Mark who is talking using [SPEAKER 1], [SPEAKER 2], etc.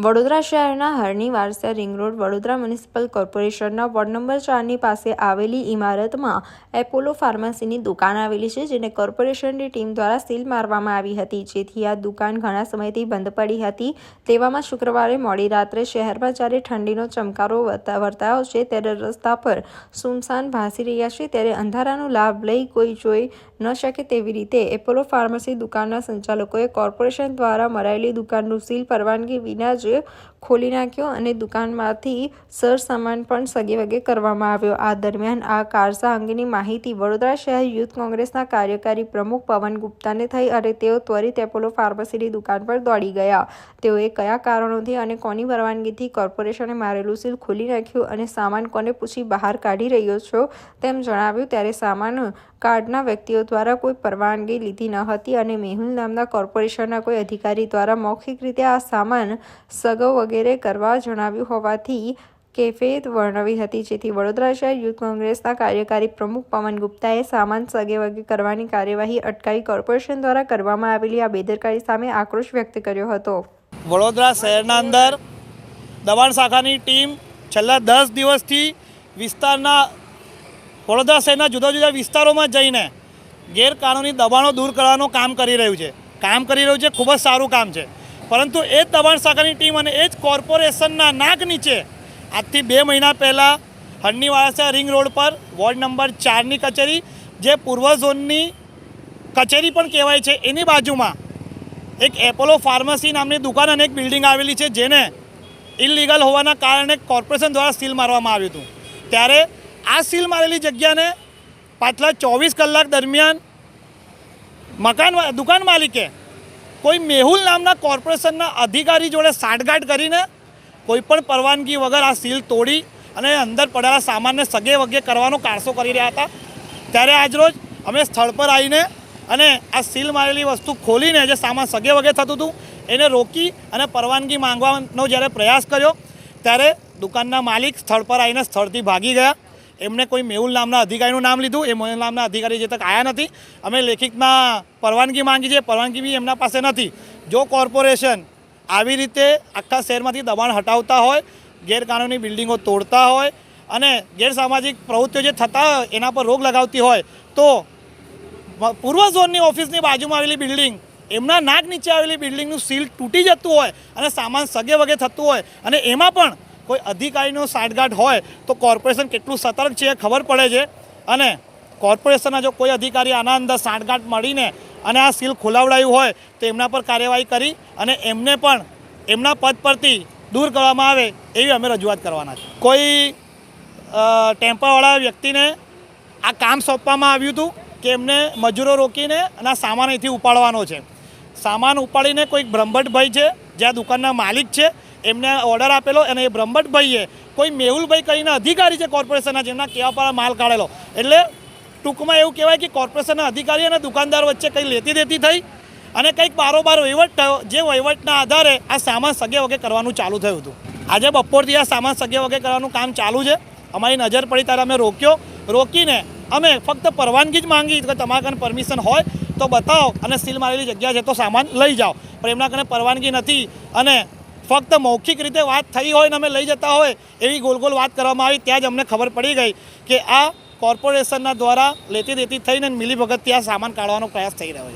[SPEAKER 1] વડોદરા શહેરના Harni Warasiya ring road Vadodara municipal કોર્પોરેશનના ward number 4ની પાસે આવેલી ઇમારતમાં એપોલો ફાર્મસીની દુકાન આવેલી છે, જેને કોર્પોરેશનની ટીમ દ્વારા સીલ મારવામાં આવી હતી, જેથી આ દુકાન ઘણા સમયથી બંધ પડી હતી। તેવામાં શુક્રવારે મોડી રાત્રે શહેરમાં જ્યારે ઠંડીનો ચમકારો વર્તાયો છે, ત્યારે રસ્તા પર સુમસાન ભાસી રહ્યા છે, ત્યારે અંધારાનો લાભ લઈ કોઈ જોઈ ન શકે તેવી રીતે એપોલો ફાર્મસી દુકાનના સંચાલકોએ કોર્પોરેશન દ્વારા મરાયેલી દુકાનનું સીલ પરવાનગી વિના ખોલી નાખ્યો અને દુકાનમાંથી સરસામાન પણ સગેવગે કરવામાં આવ્યો। આ દરમિયાન આ કારસા અંગેની માહિતી વડોદરા શહેર યુથ કોંગ્રેસના કાર્યકારી પ્રમુખ પવન ગુપ્તાને થઈ અને તેઓ ત્વરિત એપોલો ફાર્મસીની દુકાન પર દોડી ગયા। તેઓએ કયા કારણોથી અને કોની પરવાનગીથી કોર્પોરેશને મારેલું સીલ ખોલી નાખ્યું અને સામાન કોને પૂછી બહાર કાઢી રહ્યો છો તેમ જણાવ્યું, ત્યારે સામાન કાર્ડના વ્યક્તિઓ દ્વારા કોઈ પરવાનગી લીધી ન હતી અને મેહુલ નામના કોર્પોરેશનના કોઈ અધિકારી દ્વારા મૌખિક રીતે આ સામાન સગો વગેરે કરવા જણાવ્યું હોવાથી કેફિયત વર્ણવી હતી, જેથી વડોદરા શહેર યુથ કોંગ્રેસના કાર્યકારી પ્રમુખ પવન ગુપ્તાએ સામાન સગે વગે કરવાની કાર્યવાહી અટકાવી કોર્પોરેશન દ્વારા કરવામાં આવેલી આ બેદરકારી સામે આક્રોશ વ્યક્ત કર્યો હતો।
[SPEAKER 2] વડોદરા શહેરના અંદર દબાણ શાખાની ટીમ છેલ્લા 10 દિવસથી વિસ્તારના વડોદરા શહેરના જુદા જુદા વિસ્તારોમાં જઈને ગેરકાનૂની દબાણો દૂર કરવાનું કામ કરી રહ્યું છે। ખૂબ જ સારું કામ છે, પરંતુ એ જ દબાણ શાખાની ટીમ અને એ જ કોર્પોરેશનના નાક નીચે આજથી 2 મહિના પહેલાં હરણી વારસિયા રિંગ રોડ પર વોર્ડ નંબર 4ની કચેરી, જે પૂર્વ ઝોનની કચેરી પણ કહેવાય છે, એની બાજુમાં એક એપોલો ફાર્મસી નામની દુકાન અને એક બિલ્ડિંગ આવેલી છે, જેને ઇલીગલ હોવાના કારણે કોર્પોરેશન દ્વારા સીલ મારવામાં આવ્યું હતું। ત્યારે આ સીલ મારેલી જગ્યાને પાછલા 24 કલાક દરમિયાન દુકાન માલિકે કોઈ મેહુલ નામના કોર્પોરેશનના અધિકારી જોડે સાંઠગાંઠ કરીને કોઈપણ પરવાનગી વગર આ સીલ તોડી અને અંદર પડેલા સામાનને સગે વગે કરવાનો કારસો કરી રહ્યા હતા। ત્યારે આજરોજ અમે સ્થળ પર આવીને અને આ સીલ મારેલી વસ્તુ ખોલીને જે સામાન સગે વગે થતું હતું એને રોકી અને પરવાનગી માંગવાનો જ્યારે પ્રયાસ કર્યો, ત્યારે દુકાનના માલિક સ્થળ પર આવીને સ્થળથી ભાગી ગયા। એમણે કોઈ મેહુલ નામના અધિકારીનું નામ લીધું, એ મેહુલ નામના અધિકારી જે તક આવ્યા નથી। અમે લેખિતમાં પરવાનગી માંગી છે, પરવાનગી બી એમના પાસે નથી। જો કોર્પોરેશન આવી રીતે આખા શહેરમાંથી દબાણ હટાવતા હોય, ગેરકાનૂની બિલ્ડિંગો તોડતા હોય અને ગેરસામાજિક પ્રવૃત્તિઓ જે થતા હોય એના પર રોક લગાવતી હોય, તો પૂર્વ ઝોનની ઓફિસની બાજુમાં આવેલી બિલ્ડિંગ, એમના નાક નીચે આવેલી બિલ્ડિંગનું સીલ તૂટી જતું હોય અને સામાન સગે વગે થતું હોય અને એમાં પણ કોઈ અધિકારીનો સાંઠગાંઠ હોય તો કોર્પોરેશન કેટલું સતર્ક છે એ ખબર પડે છે। અને કોર્પોરેશનના જો કોઈ અધિકારી આના અંદર સાંઠગાંઠ મળીને અને આ સીલ ખોલાવડાયું હોય તો એમના પર કાર્યવાહી કરી અને એમને પણ એમના પદ પરથી દૂર કરવામાં આવે એવી અમે રજૂઆત કરવાના છે। કોઈ ટેમ્પાવાળા વ્યક્તિને આ કામ સોંપવામાં આવ્યું હતું કે એમને મજૂરો રોકીને અને આ સામાન અહીંથી ઉપાડવાનો છે। સામાન ઉપાડીને કોઈક બ્રહ્મભટ્ટભાઈ છે, જે આ દુકાનના માલિક છે, એમને ઓર્ડર આપેલો અને એ બ્રહ્મભટ્ટભાઈએ કોઈ મેહુલભાઈ કરીને અધિકારી છે કોર્પોરેશનના, જેમના કહેવા પર માલ કાઢેલો। એટલે ટૂંકમાં એવું કહેવાય કે કોર્પોરેશનના અધિકારી અને દુકાનદાર વચ્ચે કંઈ લેતી દેતી થઈ અને કંઈક બારોબાર વહીવટ થયો, જે વહીવટના આધારે આ સામાન સગે વગે કરવાનું ચાલુ થયું હતું। આજે બપોરથી આ સામાન સગે વગે કરવાનું કામ ચાલુ છે। અમારી નજર પડી ત્યારે અમે રોકીને અમે ફક્ત પરવાનગી જ માંગી કે તમારા કને પરમિશન હોય તો બતાવો અને સીલ મારેલી જગ્યા છે તો સામાન લઈ જાઓ, પણ એમના કને પરવાનગી નથી અને ફક્ત મૌખિક રીતે વાત થઈ હોય ને અમે લઈ જતા હોય એવી ગોલ વાત કરવામાં આવી। ત્યાં જ અમને ખબર પડી ગઈ કે આ કોર્પોરેશનના દ્વારા લેતી દેતી થઈને મિલીભગતથી આ સામાન કાઢવાનો પ્રયાસ થઈ રહ્યો છે।